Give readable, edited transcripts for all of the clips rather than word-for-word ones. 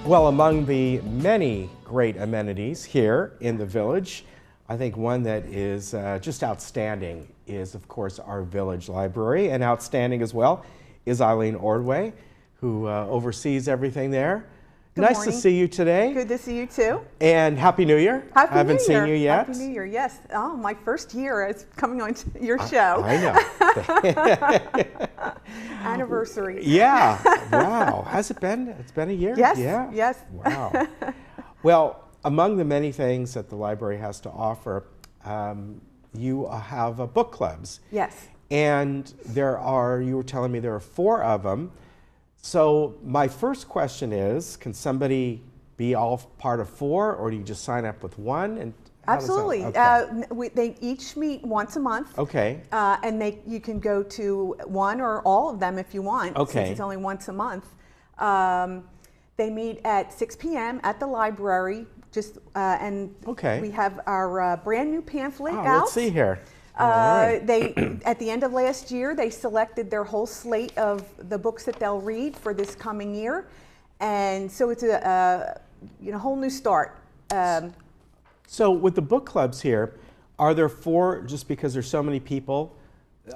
Well, among the many great amenities here in the village, I think one that is just outstanding is, of course, our village library, and outstanding as well is Eileen Ordway, who oversees everything there. Good nice morning. to see you today. Good to see you too. And Happy New Year. Happy I haven't New Year. seen you yet. Happy New Year, yes. Oh, my first year is coming on your show. I know. Anniversary. Yeah. Wow. Has it been? It's been a year? Yes. Yeah. Yes. Wow. Well, among the many things that the library has to offer, you have book clubs. Yes. And you were telling me there are 4 of them. So my first question is, can somebody be all part of 4, or do you just sign up with one? And Absolutely. Okay. They each meet once a month. Okay. And you can go to one or all of them if you want, Okay. since it's only once a month. They meet at 6 p.m. at the library. And Okay. we have our brand new pamphlet out. Let's see here. All right. At the end of last year, they selected their whole slate of the books that they'll read for this coming year, and so it's a whole new start. So with the book clubs here, are there 4 just because there's so many people,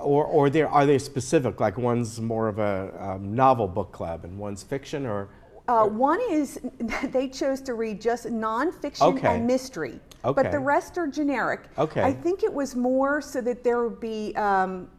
or are they specific? Like one's more of a novel book club and one's fiction, or? One is they chose to read just nonfiction Okay. and mystery. Okay. But the rest are generic. Okay. I think it was more so that there would be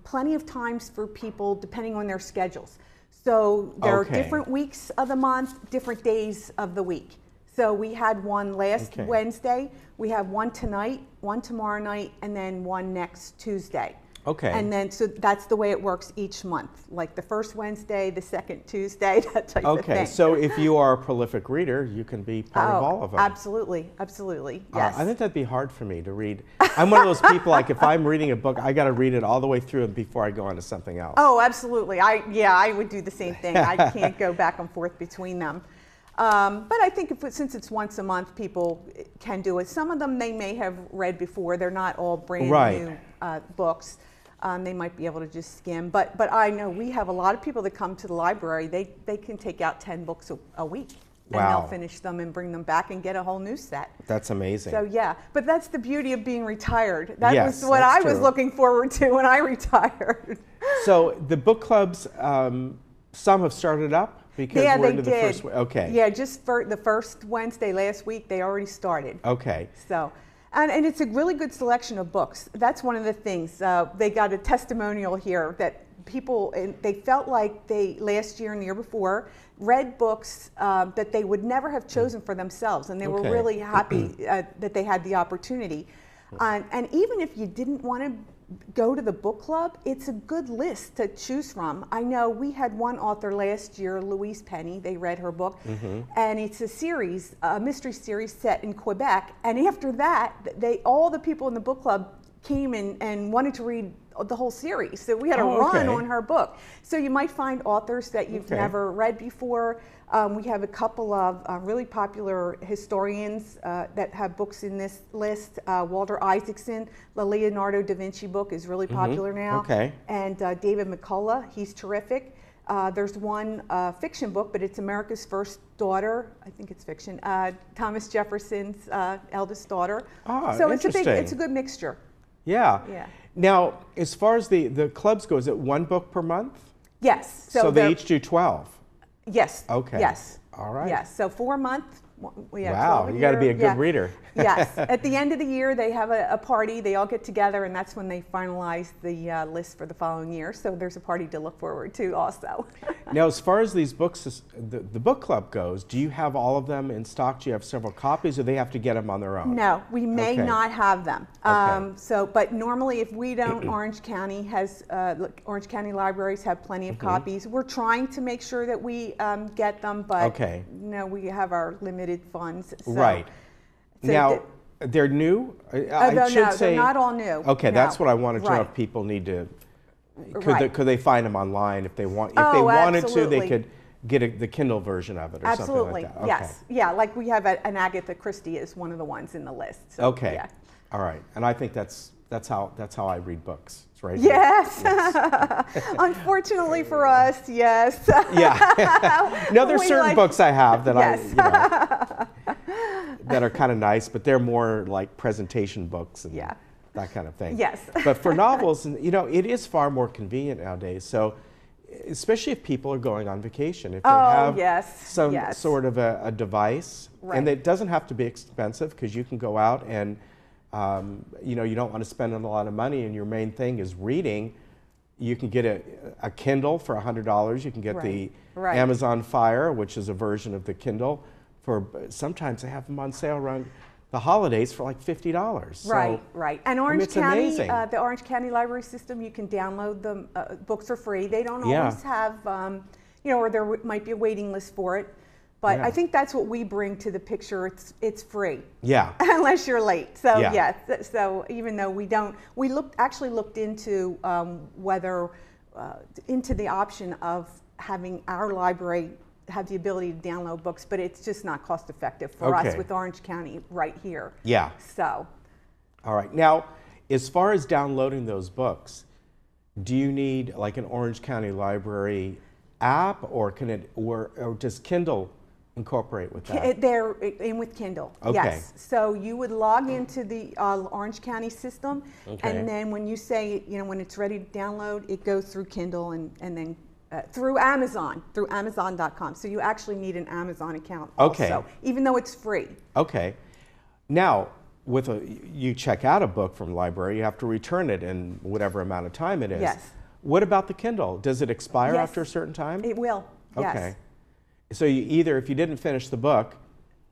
plenty of times for people depending on their schedules. So there are Okay. different weeks of the month, different days of the week. So we had one last Okay. Wednesday, we have one tonight, one tomorrow night, and then one next Tuesday. Okay. And then, so that's the way it works each month, like the first Wednesday, the second Tuesday, that type of thing. Okay, so if you are a prolific reader, you can be part of all of them. Absolutely, absolutely, yes. I think that'd be hard for me to read. I'm one of those people, like if I'm reading a book, I got to read it all the way through before I go on to something else. Oh, absolutely. I would do the same thing. I can't go back and forth between them. But I think since it's once a month, people can do it. Some of them they may have read before. They're not all brand new books. They might be able to just skim. But I know we have a lot of people that come to the library. They can take out 10 books a week. And Wow. they'll finish them and bring them back and get a whole new set. That's amazing. So yeah, but that's the beauty of being retired. That Yes, was what that's I was true. looking forward to when I retired. So the book clubs, some have started up because Yeah, we're they into the did. first. Okay. Yeah, just for the first Wednesday last week, they already started. Okay. So, and it's a really good selection of books. That's one of the things. They got a testimonial here that people, they felt like they, last year and the year before, read books that they would never have chosen for themselves. And they were Okay. really happy that they had the opportunity. And even if you didn't want to go to the book club, it's a good list to choose from. I know we had one author last year, Louise Penny, they read her book, and it's a series, a mystery series set in Quebec, and after that, all the people in the book club came and wanted to read the whole series. So we had a run on her book. So you might find authors that you've never read before. We have a couple of really popular historians that have books in this list. Walter Isaacson, the Leonardo da Vinci book is really popular now. Okay. And David McCullough, he's terrific. There's one fiction book, but it's America's First Daughter. I think it's fiction. Thomas Jefferson's eldest daughter. So it's a good mixture. Yeah. Yeah. Now, as far as the clubs go, is it 1 book per month? Yes. So they each do 12. Yes. Okay. Yes. All right. Yes. So 4 months. Wow, you got to be a good reader. Yes. At the end of the year, they have a party. They all get together, and that's when they finalize the list for the following year. So there's a party to look forward to also. Now, as far as these books, the book club goes, do you have all of them in stock? Do you have several copies, or they have to get them on their own? No, we may not have them. Okay. But normally, if we don't, Orange County libraries have plenty of copies. We're trying to make sure that we get them, but no, we have our limited funds. So, right. so now, they're new? No, they're not all new. Okay, No. that's what I wanted to know, if people need to, could they find them online if they want? If they wanted to, they could get the Kindle version of it or something like that. Okay. Yes. Yeah, like we have an Agatha Christie is one of the ones in the list. So, Okay. Yeah. All right. And I think that's That's how I read books. It's right Yes. here. Yes. Unfortunately for us, yes. Yeah. No, there's We certain like- books I have that Yes. that are kind of nice, but they're more like presentation books and Yeah. that kind of thing. Yes. But for novels, it is far more convenient nowadays. So, especially if people are going on vacation, if they have yes. some Yes. sort of a device, Right. and it doesn't have to be expensive because you can go out and you don't want to spend a lot of money, and your main thing is reading. You can get a Kindle for $100. You can get the Right. Amazon Fire, which is a version of the Kindle, for sometimes they have them on sale around the holidays for like $50. So, Right, right. And Orange it's County, amazing. the Orange County Library System, you can download the books for free. They don't Yeah. always have, or there might be a waiting list for it. But Yeah. I think that's what we bring to the picture. It's free. Yeah. Unless you're late. So Yeah. yes. So even though we actually looked into whether into the option of having our library have the ability to download books, but it's just not cost effective for us Okay. with Orange County right here. Yeah. So. All right. Now, as far as downloading those books, do you need like an Orange County Library app, or or does Kindle incorporate with that? They're in with Kindle. Okay. Yes. So you would log into the Orange County system, Okay. and then when you say, when it's ready to download, it goes through Kindle and then through Amazon.com. So you actually need an Amazon account Okay. also, even though it's free. Okay. Now, you check out a book from the library, you have to return it in whatever amount of time it is. Yes. What about the Kindle? Does it expire Yes. after a certain time? It will. Yes. Okay. So if you didn't finish the book,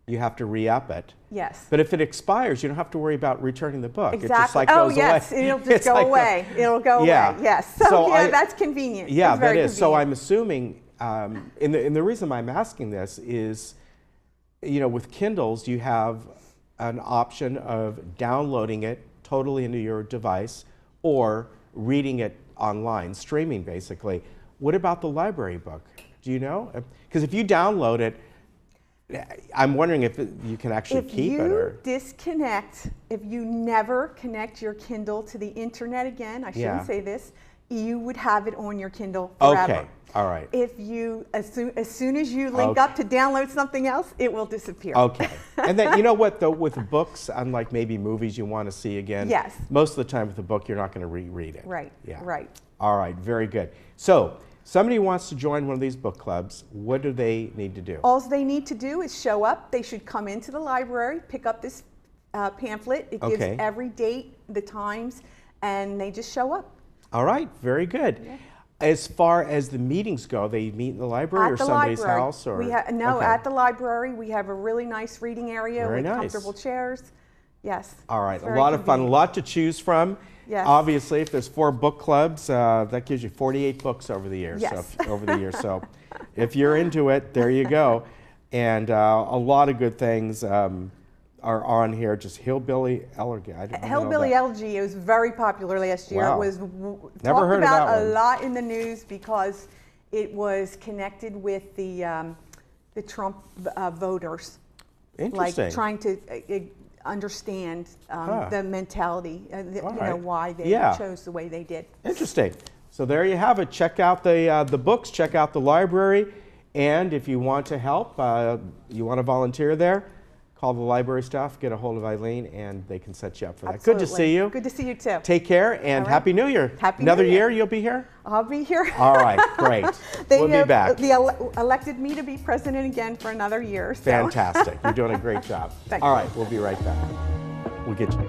you have to re-up it. Yes. But if it expires, you don't have to worry about returning the book. Exactly. It just like oh, goes yes. away. It'll just It's go like away. It'll go Yeah. away. Yes. So So, I- that's convenient. Yeah, It's that very is. So convenient. I'm assuming, and the reason I'm asking this is, with Kindles, you have an option of downloading it totally into your device or reading it online, streaming basically. What about the library book? Do you know? Because if you download it, I'm wondering if you can actually keep it. Or If you never connect your Kindle to the internet again, I shouldn't Yeah. say this, you would have it on your Kindle forever. Okay, all right. If you, as soon as you link Okay. up to download something else, it will disappear. Okay. And then, you know what, though, with books, unlike maybe movies you want to see again, Yes. most of the time with a book, you're not going to reread it. Right, Yeah. right. All right, very good. So, somebody wants to join one of these book clubs, what do they need to do? All they need to do is show up. They should come into the library, pick up this pamphlet. It gives Okay. every date, the times, and they just show up. All right, very good. Yeah. As far as the meetings go, they meet in the library or At the somebody's library. house? Or No, Okay. at the library. We have a really nice reading area Very with nice. comfortable chairs. Yes. All right, It's a very lot of fun, a convenient. lot to choose from. Yes. Obviously, if there's 4 book clubs, that gives you 48 books over the years. Yes. So if you're into it, there you go. And a lot of good things are on here. Just Hillbilly Elegy. Hillbilly Elegy was very popular last year. Wow. It was Never talked heard of about that a one. lot in the news because it was connected with the Trump voters. Interesting. Like trying to understand the mentality, All right. why they Yeah. chose the way they did. Interesting. So there you have it. Check out the books. Check out the library. And if you want to help, you want to volunteer there, call the library staff, get a hold of Eileen, and they can set you up for that. Good to Absolutely. see you. Good to see you too. Take care, and All right. Happy New Year. Happy Another New Year. year, you'll be here? I'll be here. All right, great. We'll be back. Elected me to be president again for another year. So. Fantastic. You're doing a great job. Thank All you. right, we'll be right back. We'll get you.